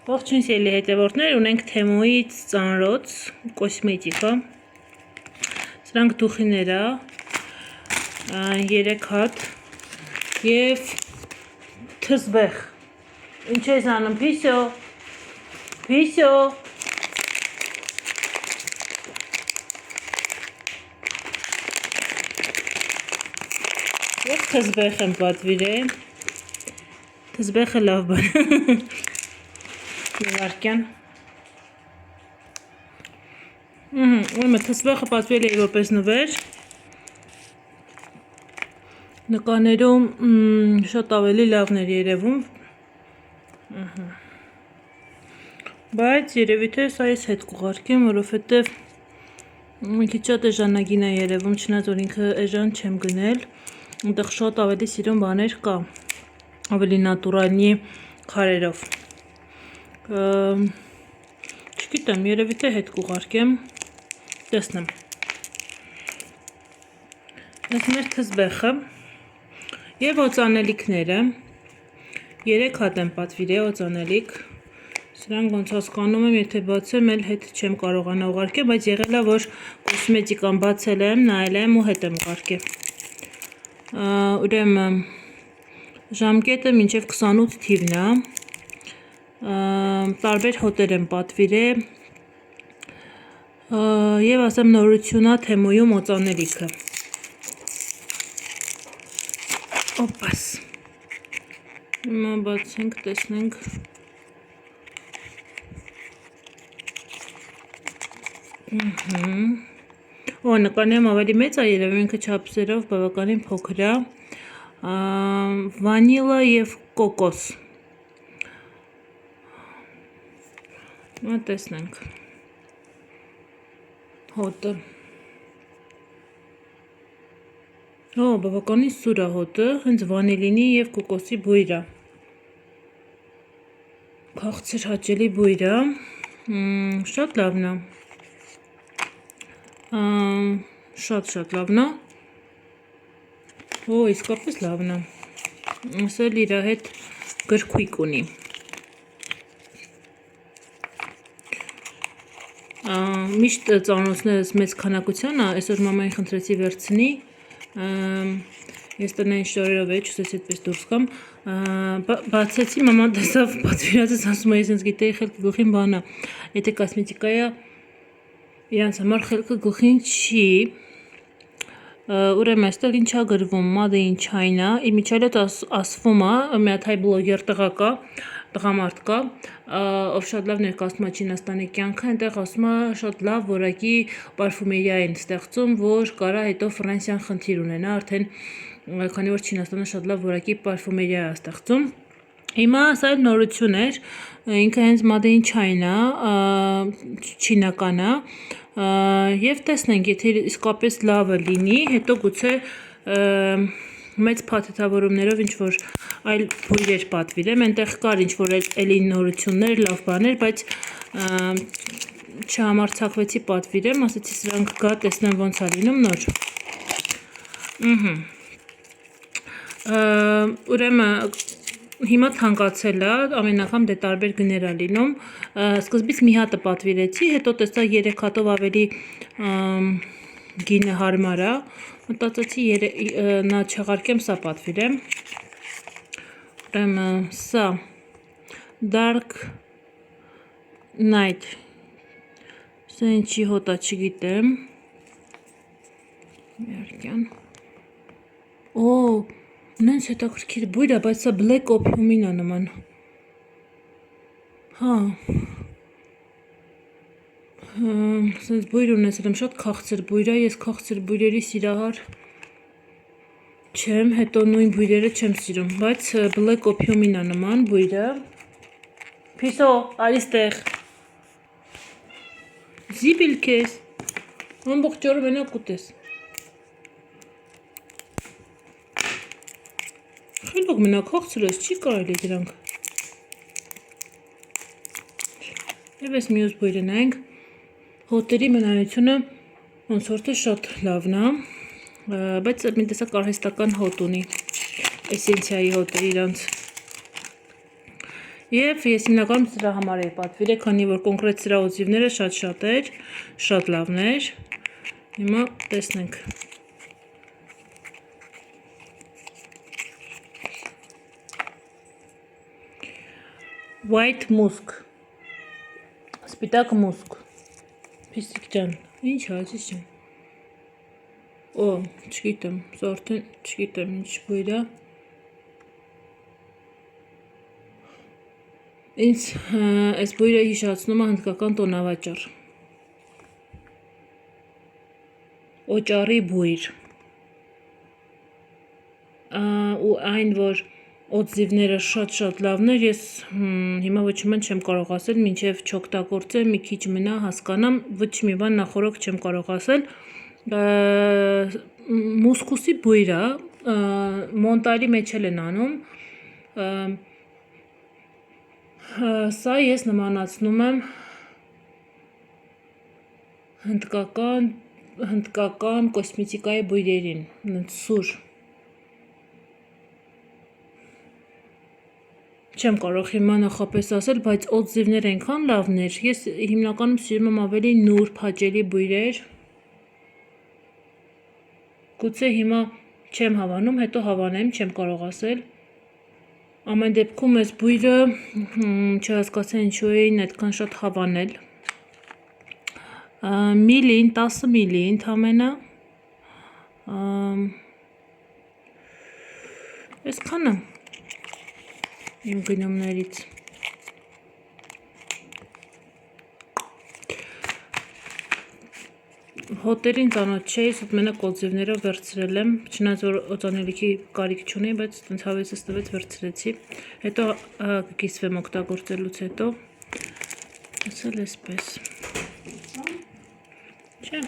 Ողջույն սիրելի հետևորդներ, ունենք Թեմոյից ծանրոց կոսմետիկա, սրանք դուխիներ է, 3 հատ և թզբեղ, ինչ ես անում, Փիսո, և թզբեղ եմ պատվիրել, թզբեղը լավ բան Իվարկյան թզբեղը պատվիրել էի որպես նվեր, նկաներում շատ ավելի լավն էր երևում, բայց երևի թե սա ես հետ կուղարկեմ, որովհետև մի քիչ շատ էժանագին է երևում, չնայած որ ինքը էժան չեմ գնել, այնտեղ շատ ավելի սիրուն բաներ կա, ավելի նատուրալնի քարերով, չգիտեմ, երևի թե հետ կուղարկեմ, տեսնեմ, այս մեր թզբեղը և օծանելիքները, 3 հատ եմ պատվիրել օծանելիք, սրանք ոնց հասկանում եմ, եթե բացեմ, էլ հետ չեմ կարողանա ուղարկել, բայց եղել է, որ կոսմետիկան բացել եմ, նայել եմ ու հետ եմ ուղարկել, ուրեմն ժամկետը մինչև 28 թիվն է, տարբեր հոտեր եմ պատվիրել և ասեմ նորություն է Թեմոյում օծանելիքը, օպաս, հիմա բացենք, տեսնենք, նկարներում ավելի մեծ է երևում, ինքը չափսերով բավականին փոքր է, վանիլա և կոկոս, տեսնենք, հոտը, բավականին սուր է հոտը, հենց վանիլինի և կոկոսի բույր է, քաղցր հաճելի բույր է, շատ լավն է, շատ լավն է, իսկապես լավն է, ասել իր հետ գրքույկ ունի, միշտ ծանոթներս մեծ քանակության է, այսօր մամային խնդրեցի վերցնի, ես տնային շորերով էի, չուսեցի այդպես դուրս կամ, բացեցի, մաման տեսավ պատվիրածս ասում է, ես ինձ գիտեի խելքը գլխին բան է, եթե կոսմետիկա է, իրանց համար խելքը գլխին չի, ուրեմն այստեղ ինչ է գրվում, Made in China, իմիջիայլոց ասվում է, մի հատ հայ բլոգեր տղամարդ կա, ով շատ լավ ներկայացնում է Չինաստանի կյանքը, այնտեղ ասում է շատ լավ որակի պարֆումերիա են ստեղծում, որ կարա հետո Ֆրանսիան խնդիր ունենա, արդեն քանի որ Չինաստանը շատ լավ որակի պարֆումերիա է ստեղծում, հիմա սա էլ նորություն էր, ինքը հենց Made in China, չինական է, և տեսնենք, եթե իսկապես լավը լինի, հետո գուցե մեծ փաթեթավորումներով ինչ-որ այլ բույրեր պատվիրեմ, այնտեղ կար ինչ-որ էլի նորություններ, լավ բաներ, բայց չհամարձակվեցի պատվիրեմ, ասեցի սրանք գա, տեսնեմ ոնց է լինում նոր, ուրեմն հիմա թանկացել է, ամեն անգամ դե տարբեր գներ է լինում, սկզբից մի հատը պատվիրեցի, հետո տեսա 3 հատով ավելի գինը հարմար է, մտածեցի նա չեղարկեմ, սա պատվիրեմ, ուրեմն սա Dark Night, սա ինչի հոտ է չգիտեմ, Իվարկյան, նենց հետաքրքիր բույր է, բայց սա Black Opium-ին է նման, սենց բույր ունեցել եմ, շատ քաղցր բույր է, ես քաղցր բույրերի սիրահար չեմ, հետո նույն բույրերը չեմ սիրում, բայց Black Opium-ին է նման բույրը, Փիսո, արիստեղ, զիբիլ կես, ամբողջ օրը մենակ ուտես, խելոք մենակ քաղցր ես, չի կարելի դրանք, և ես մյուս բույրը նայենք, հոտերի մնայությունը ոնց որ թե շատ լավն է, բայց մի տեսակ արհեստական հոտ ունի, էսենցիայի հոտ է իրանց, Եվ ես հիմնականում սրա համար էի պատվիրել, քանի որ կոնկրետ սրա օձիվները շատ էր, շատ լավն էր։ Հիմա տեսնենք։ White musk, սպիտակ մուսկ, Փիսիկ ջան, ինչ Ազիզ ջան, Օ, չգիտեմ, սա արդեն չգիտեմ ինչ բույր է, ինձ այս բույրը հիշացնում է հնդկական տոնավաճառ, օճառի բույր, ու այն, որ օձիվները շատ լավն էր, ես հիմա ոչ մի բան չեմ կարող ասել, մինչև չօգտագործեմ, մի քիչ մնա հասկանամ, ոչ մի բան նախորոք չեմ կարող ասել, մուսկուսի բույր է, մոնտալի մեջ էլ են անում, սա ես նմանացնում եմ հնդկական կոսմետիկայի բույրերին, սուր, չեմ կարող հիմա նախապես ասել, բայց օձիվներ այնքան լավներ, ես հիմնականում սիրում եմ ավելի նուրբ հաճելի բույրեր, գուցե հիմա չեմ հավանում, հետո հավանեմ, չեմ կարող ասել, ամեն դեպքում այս բույրը չհասկացա ինչու էին այդքան շատ հավանել, միլին, 10 միլի ընդամենը, այսքանը իմ գնումներից, հոտերին ծանոթ չէի, սուտ մենակ օձիվներով վերցրել եմ, չնայած որ օծանելիքի կարիք չունեի, բայց տենց հավեսս տվեց վերցրեցի, հետո կկիսվեմ օգտագործելուց հետո, ասել էսպես, չէ,